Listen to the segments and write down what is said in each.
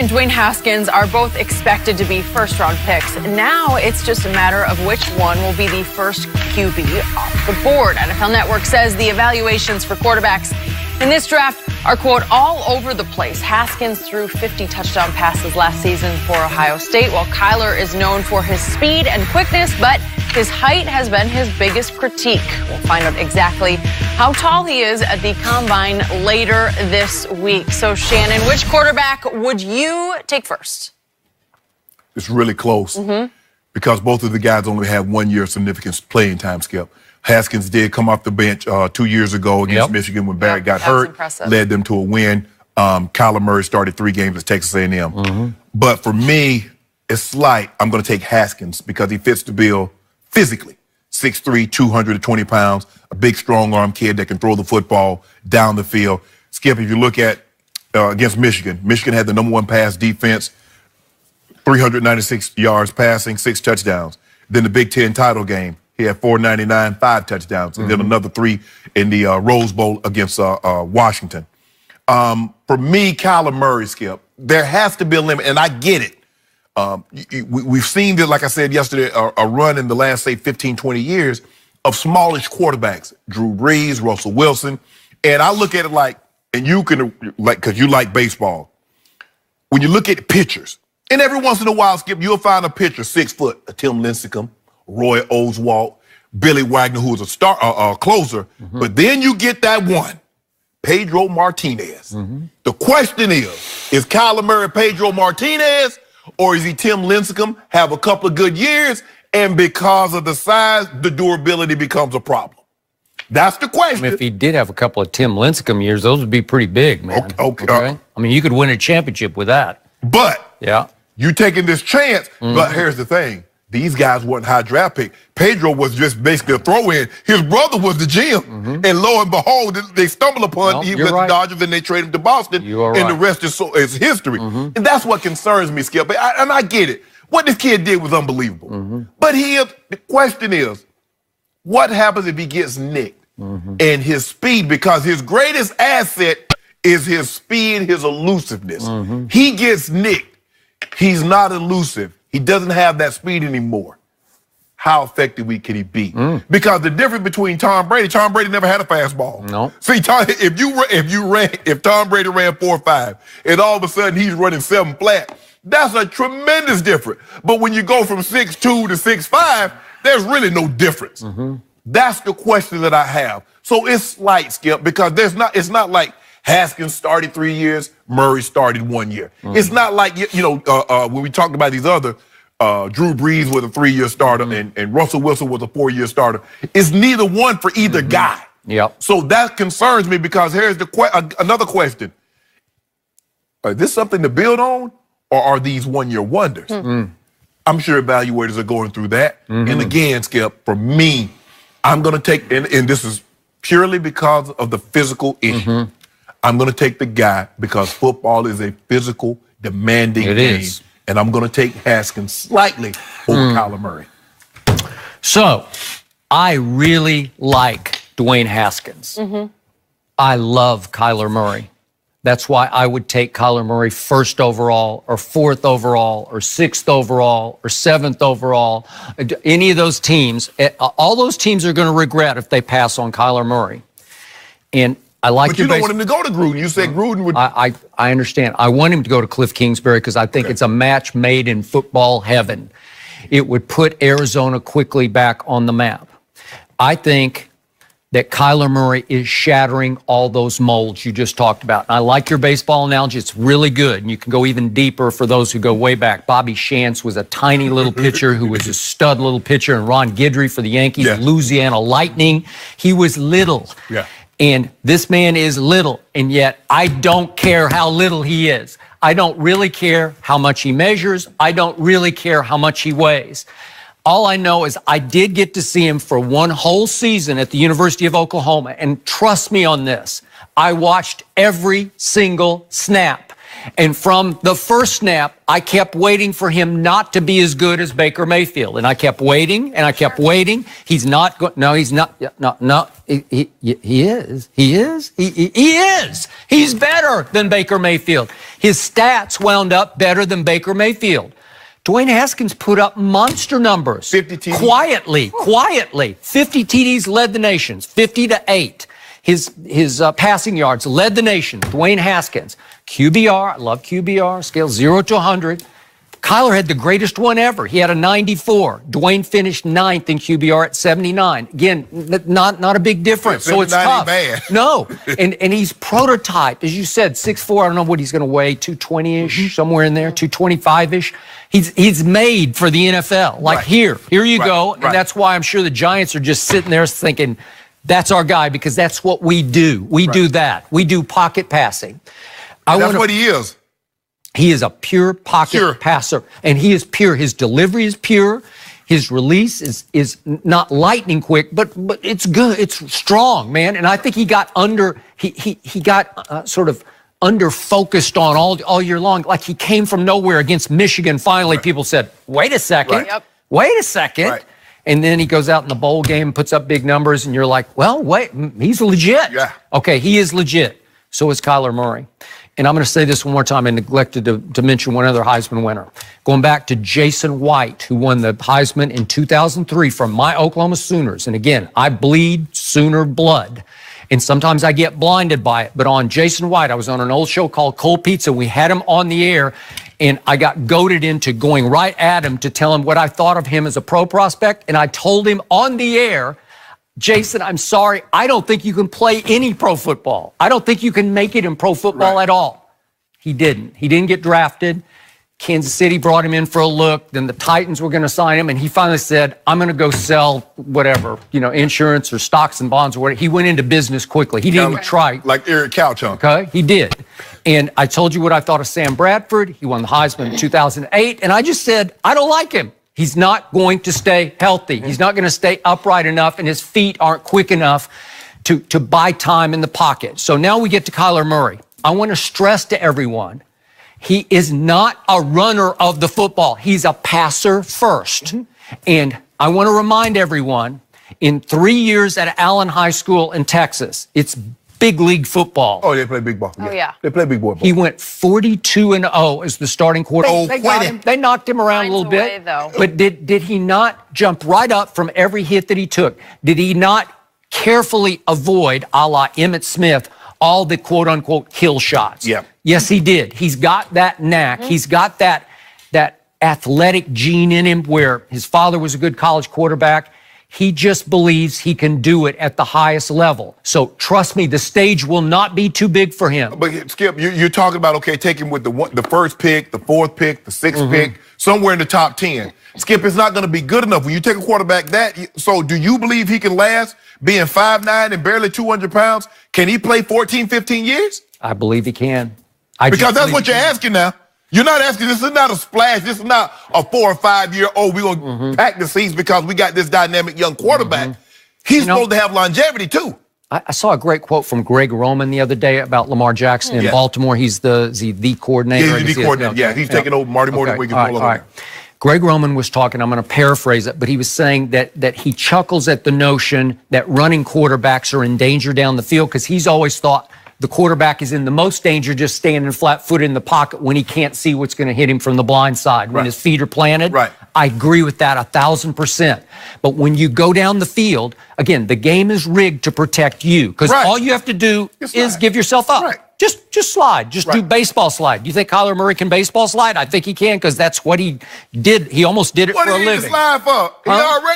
And Dwayne Haskins are both expected to be first-round picks. Now it's just a matter of which one will be the first QB off the board. NFL Network says the evaluations for quarterbacks in this draft are, quote, all over the place. Haskins threw 50 touchdown passes last season for Ohio State, while Kyler is known for his speed and quickness, but his height has been his biggest critique. We'll find out exactly how tall he is at the Combine later this week. So, Shannon, which quarterback would you take first? It's really close because both of the guys only have 1 year of significant playing time, Skip. Haskins did come off the bench 2 years ago against Michigan when Barrett got hurt, led them to a win. Kyler Murray started 3 games at Texas A&M. But for me, it's slight. I'm going to take Haskins because he fits the bill physically. 6'3", 220 pounds, a big, strong-arm kid that can throw the football down the field. Skip, if you look at against Michigan, Michigan had the #1 pass defense, 396 yards passing, 6 touchdowns. Then the Big Ten title game, he had 499, 5 touchdowns, and then another 3 in the Rose Bowl against Washington. For me, Kyler Murray, Skip, there has to be a limit, and I get it. We've seen this, like I said yesterday, a run in the last, say, 15, 20 years of smallish quarterbacks, Drew Brees, Russell Wilson. And I look at it like, and you can, like, because you like baseball, when you look at pitchers, and every once in a while, Skip, you'll find a pitcher 6 foot, a Tim Lincecum, Roy Oswalt, Billy Wagner, who was a closer. But then you get that one, Pedro Martinez. The question is Kyler Murray Pedro Martinez, or is he Tim Lincecum, have a couple of good years, and because of the size, the durability becomes a problem? That's the question. I mean, if he did have a couple of Tim Lincecum years, those would be pretty big, man. Okay. I mean, you could win a championship with that. But you taking this chance, but here's the thing. These guys weren't high draft pick. Pedro was just basically a throw-in. His brother was the GM. And lo and behold, they stumble upon him with the Dodgers and they trade him to Boston. And the rest is history. And that's what concerns me, Skip. And I get it. What this kid did was unbelievable. But the question is, what happens if he gets nicked and his speed? Because his greatest asset is his speed, his elusiveness. He gets nicked. He's not elusive. He doesn't have that speed anymore. How effective can he be? Because the difference between Tom Brady never had a fastball. No. See, if Tom Brady ran 4.5 and all of a sudden he's running 7 flat, that's a tremendous difference. But when you go from 6'2 to 6'5, there's really no difference. That's the question that I have. So it's slight, Skip, because it's not like Haskins started 3 years, Murray started 1 year. It's not like, when we talked about these other, Drew Brees was a 3-year starter and Russell Wilson was a 4-year starter. It's neither one for either guy. So that concerns me because here's another question. Is this something to build on, or are these 1-year wonders? I'm sure evaluators are going through that. And again, Skip, for me, I'm going to take, and this is purely because of the physical issue. I'm going to take the guy because football is a physical, demanding game. And I'm going to take Haskins slightly over Kyler Murray. So, I really like Dwayne Haskins. I love Kyler Murray. That's why I would take Kyler Murray 1st overall, or 4th overall, or 6th overall, or 7th overall. Any of those teams, all those teams are going to regret if they pass on Kyler Murray. And I like but you don't want him to go to Gruden. You said Gruden would. I understand. I want him to go to Cliff Kingsbury because I think it's a match made in football heaven. It would put Arizona quickly back on the map. I think that Kyler Murray is shattering all those molds you just talked about. And I like your baseball analogy. It's really good. And you can go even deeper for those who go way back. Bobby Shantz was a tiny little pitcher who was a stud little pitcher. And Ron Guidry for the Yankees, Louisiana Lightning. He was little. And this man is little, and yet I don't care how little he is. I don't really care how much he measures. I don't really care how much he weighs. All I know is I did get to see him for 1 whole season at the University of Oklahoma, and trust me on this, I watched every single snap. And from the first snap, I kept waiting for him not to be as good as Baker Mayfield. And I kept waiting, and I kept waiting. He's not good. No, he's not. No, he is. He is. He is. He's better than Baker Mayfield. His stats wound up better than Baker Mayfield. Dwayne Haskins put up monster numbers. 50 TDs. Quietly. 50 TDs led the nation, 50-8. His passing yards led the nation. Dwayne Haskins. QBR, I love QBR, scale 0 to 100. Kyler had the greatest one ever. He had a 94. Dwayne finished 9th in QBR at 79. Again, not a big difference, so it's tough. Bad. No, and he's prototyped, as you said, 6'4". I don't know what he's going to weigh, 220-ish, somewhere in there, 225-ish. He's made for the NFL. Like, here you go. And that's why I'm sure the Giants are just sitting there thinking, that's our guy, because that's what we do. We do that. We do pocket passing. That's what he is. He is a pure pocket passer, and he is pure. His delivery is pure. His release is not lightning quick, but it's good. It's strong, man. And I think he got sort of under focused on all year long. Like he came from nowhere against Michigan. Finally, people said, "Wait a second, wait a second." Right. And then he goes out in the bowl game, puts up big numbers, and you're like, "Well, wait, he's legit." Yeah. Okay, he is legit. So is Kyler Murray. And I'm going to say this one more time. I neglected to mention one other Heisman winner. Going back to Jason White, who won the Heisman in 2003 from my Oklahoma Sooners. And again, I bleed Sooner blood. And sometimes I get blinded by it. But on Jason White, I was on an old show called Cold Pizza. We had him on the air, and I got goaded into going right at him to tell him what I thought of him as a pro prospect. And I told him on the air, Jason, I'm sorry, I don't think you can play any pro football. I don't think you can make it in pro football at all. He didn't. He didn't get drafted. Kansas City brought him in for a look. Then the Titans were going to sign him, and he finally said, I'm going to go sell whatever, insurance or stocks and bonds or whatever. He went into business quickly. He didn't even try. Like Eric Couchon. Okay, he did. And I told you what I thought of Sam Bradford. He won the Heisman in 2008, and I just said, I don't like him. He's not going to stay healthy. He's not going to stay upright enough, and his feet aren't quick enough to buy time in the pocket. So now we get to Kyler Murray. I want to stress to everyone, he is not a runner of the football. He's a passer first. And I want to remind everyone, in 3 years at Allen High School in Texas, it's big league football. Oh, they play big ball. Oh, yeah. They play big boy ball. He went 42-0 as the starting quarterback. They knocked him around a little bit. But did he not jump right up from every hit that he took? Did he not carefully avoid, a la Emmitt Smith, all the quote-unquote kill shots? Yeah. Yes, he did. He's got that knack. He's got that athletic gene in him where his father was a good college quarterback. He just believes he can do it at the highest level. So trust me, the stage will not be too big for him. But Skip, you're talking about, okay, take him with the first pick, the fourth pick, the sixth pick, somewhere in the top 10. Skip, it's not going to be good enough. When you take a quarterback so do you believe he can last being 5'9" and barely 200 pounds? Can he play 14, 15 years? I believe he can. Because that's what you're asking now. You're not asking, this is not a splash. This is not a 4 or 5 year, we're going to pack the seats because we got this dynamic young quarterback. He's supposed to have longevity too. I saw a great quote from Greg Roman the other day about Lamar Jackson in Baltimore. He's the coordinator. Yeah, he's the coordinator. Yeah, he's taking over Marty Morton. All right. Greg Roman was talking, I'm going to paraphrase it, but he was saying that he chuckles at the notion that running quarterbacks are in danger down the field because he's always thought the quarterback is in the most danger just standing flat-footed in the pocket when he can't see what's going to hit him from the blind side, when his feet are planted. Right. I agree with that 1,000%. But when you go down the field, again, the game is rigged to protect you because all you have to do is give yourself up. Right. Just slide. Just do baseball slide. You think Kyler Murray can baseball slide? I think he can because that's what he did. He almost did it for a living. What did he slide for?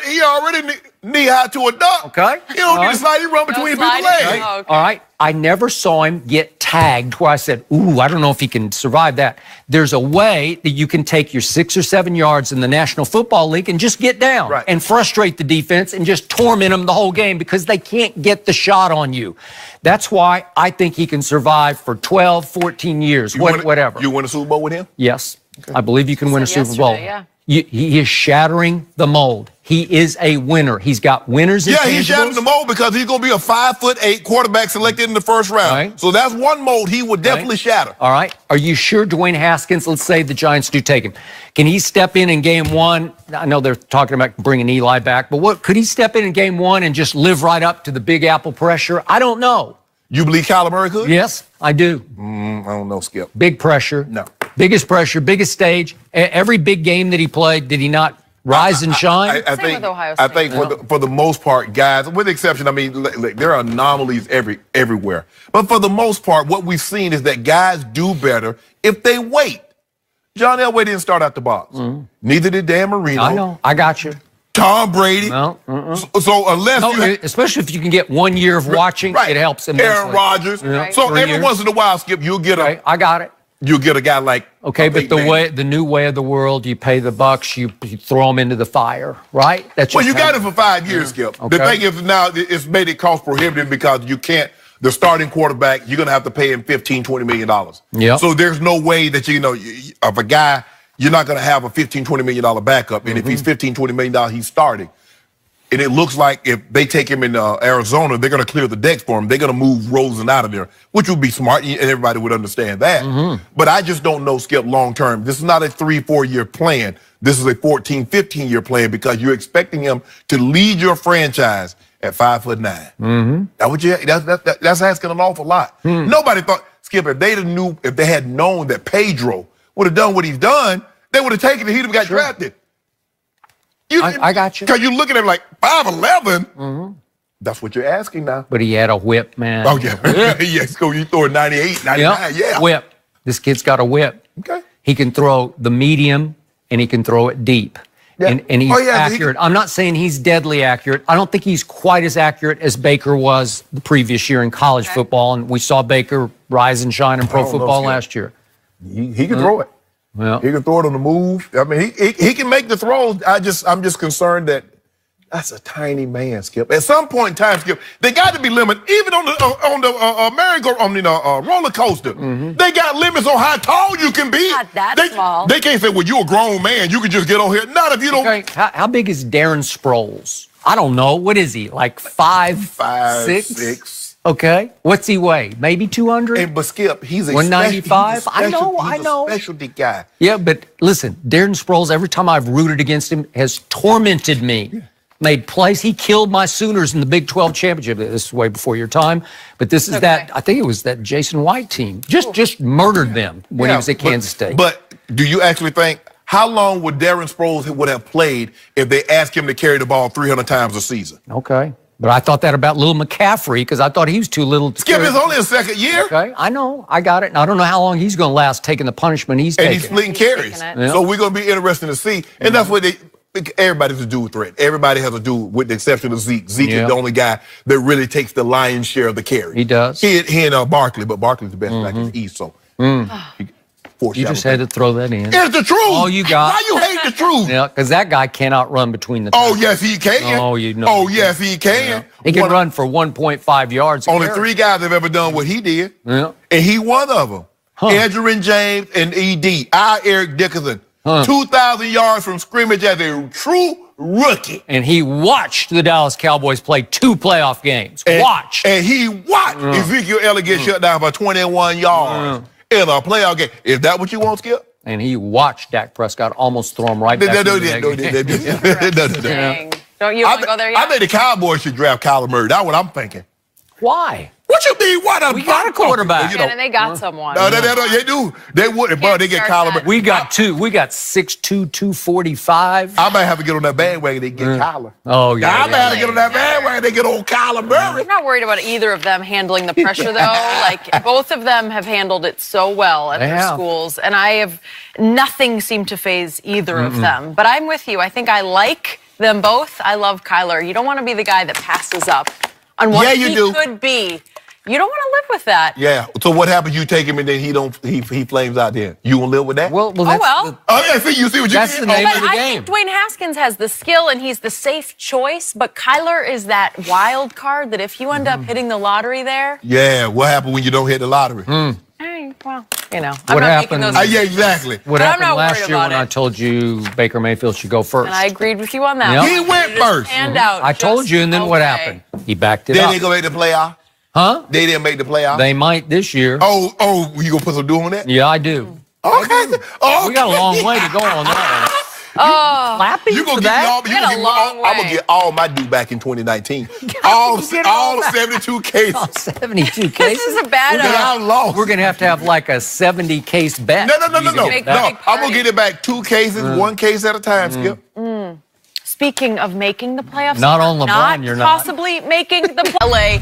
He already knee-high to a duck. Okay. He don't need to slide. He run between people's legs. All right. I never saw him get tagged where I said, ooh, I don't know if he can survive that. There's a way that you can take your 6 or 7 yards in the National Football League and just get down and frustrate the defense and just torment them the whole game because they can't get the shot on you. That's why I think he can survive for 12, 14 years, whatever. You win a Super Bowl with him? Yes. Okay. I believe you can win a Super Bowl. Yeah. He is shattering the mold. He is a winner. He's got winners. Yeah, he's shadowing the mold because he's going to be a 5'8" quarterback selected in the first round. Right. So that's one mold he would definitely shatter. All right. Are you sure Dwayne Haskins, let's say the Giants do take him, can he step in game one? I know they're talking about bringing Eli back, but could he step in game one and just live right up to the Big Apple pressure? I don't know. You believe Kyler Murray could? Yes, I do. I don't know, Skip. Big pressure. No. Biggest pressure, biggest stage. Every big game that he played, did he not rise and shine? I think for the most part, guys, with the exception, I mean, there are anomalies everywhere. But for the most part, what we've seen is that guys do better if they wait. John Elway didn't start out the box. Neither did Dan Marino. I know. I got you. Tom Brady. No. So unless especially if you can get 1 year of watching, it helps immensely. Aaron Rodgers. Yeah. So every once in a while, Skip, you'll get I got it. You'll get a guy like but the new way of the world, you pay the bucks, you throw them into the fire, right? That's you got it for 5 years, Skip. Okay. The thing is now it's made it cost prohibitive because you can't. The starting quarterback, you're gonna have to pay him $15-20 million. Yeah. So there's no way that of a guy, you're not gonna have a $15-20 million backup. And if he's $15-20 million, he's starting. And it looks like if they take him in Arizona, they're going to clear the decks for him. They're going to move Rosen out of there, which would be smart, and everybody would understand that. But I just don't know, Skip, long term. This is not a 3-4 year plan. This is a 14-15 year plan because you're expecting him to lead your franchise at 5'9". That's asking an awful lot. Nobody thought, Skip, if they had known that Pedro would have done what he's done, they would have taken it. He'd have got drafted. I got you. Because you look at him like 5'11". That's what you're asking now. But he had a whip, man. Oh, yeah. Yes, you throw a 98, 99, yeah. Whip. This kid's got a whip. Okay. He can throw the medium, and he can throw it deep. Yeah. And he's accurate. I'm not saying he's deadly accurate. I don't think he's quite as accurate as Baker was the previous year in college football, and we saw Baker rise and shine in pro football last year. He can throw it. Well, he can throw it on the move. I mean, he can make the throws. I'm just concerned that that's a tiny man, Skip. At some point in time, Skip, they got to be limited. Even on the merry-go-round, roller coaster, they got limits on how tall you can be. Not that small. They can't say, well, you're a grown man. You can just get on here. Not if you don't. Okay. How big is Darren Sproles? I don't know. What is he? Like 5'6"? 6. Okay. What's he weigh? Maybe 200? But Skip, he's a 195? I know. He's a specialty guy. Yeah, but listen, Darren Sproles, every time I've rooted against him, has tormented me. Yeah. Made plays. He killed my Sooners in the Big 12 championship. This is way before your time. But this is I think it was that Jason White team. Just murdered them when he was at Kansas State. But do you actually think, how long would Darren Sproles would have played if they asked him to carry the ball 300 times a season? Okay. But I thought that about little McCaffrey because I thought he was too little. Skip, it's only a second year. Okay, I know. I got it. And I don't know how long he's going to last taking the punishment he's taking. And he's splitting carries. So we're going to be interested to see. And that's what everybody's a dual threat. Everybody has a dual, with the exception of Zeke. Zeke is the only guy that really takes the lion's share of the carry. He does. He and Barkley, but Barkley's the best back in the East. So you just had to throw that in. It's the truth. All you got. Why you hate the truth? Yeah, because that guy cannot run between the Oh, yes, he can. Oh, you know. Oh, yes, he can. Yeah. He can run for 1.5 yards. Only 3 guys have ever done what he did. Yeah. And he one of them. Edgerrin James and ED. Eric Dickerson. 2,000 yards from scrimmage as a true rookie. And he watched the Dallas Cowboys play 2 playoff games. And he watched Ezekiel Elliott get shut down for 21 yards in a playoff game. Is that what you want, Skip? And he watched Dak Prescott almost throw him right back into the game. Don't you want to go there yet? I think the Cowboys should draft Kyler Murray. That's what I'm thinking. Why? What you mean? What? We got a quarterback. And they got someone. No, they do. They would, but they get Kyler Murray. We got 2. We got 6'2", 245. I might have to get on that bandwagon. They get Kyler. Oh, yeah. I might have to get on that bandwagon. They get on Kyler Murray. I'm not worried about either of them handling the pressure, though. Like, both of them have handled it so well at their schools. And nothing seemed to faze either of them. But I'm with you. I think I like them both. I love Kyler. You don't want to be the guy that passes up on what he could be. You don't want to live with that. Yeah. So what happens? You take him and then he flames out there. You gonna live with that? Well. You see what that's the name of the game. I think Dwayne Haskins has the skill and he's the safe choice, but Kyler is that wild card that if you end up hitting the lottery there. Yeah. What happens when you don't hit the lottery? Well, you know, What I'm not happened? making those Yeah, exactly. What But I'm happened not last worried year about when I it. told you Baker Mayfield should go first? And I agreed with you on that. Yep. one. He went It just first. panned out I told just you, and then what okay. happened? He backed it They up. didn't go make the playoff. Huh? They didn't make the playoff. They might this year. Oh, you gonna put some do on that? Yeah, I do. Okay. We got a long way to go on that one. Clapping You for gonna that? get all, We got a long I'm gonna way. get all my due back in 2019. all get all that. 72 cases. Oh, 72 cases. This is a bad I lost. We're going to have like a 70-case bet. No. You can get Big that. party. I'm gonna get it back 2 cases, 1 case at a time, Skip. Speaking of making the playoffs, Not on LeBron, not you're not. possibly making the LA.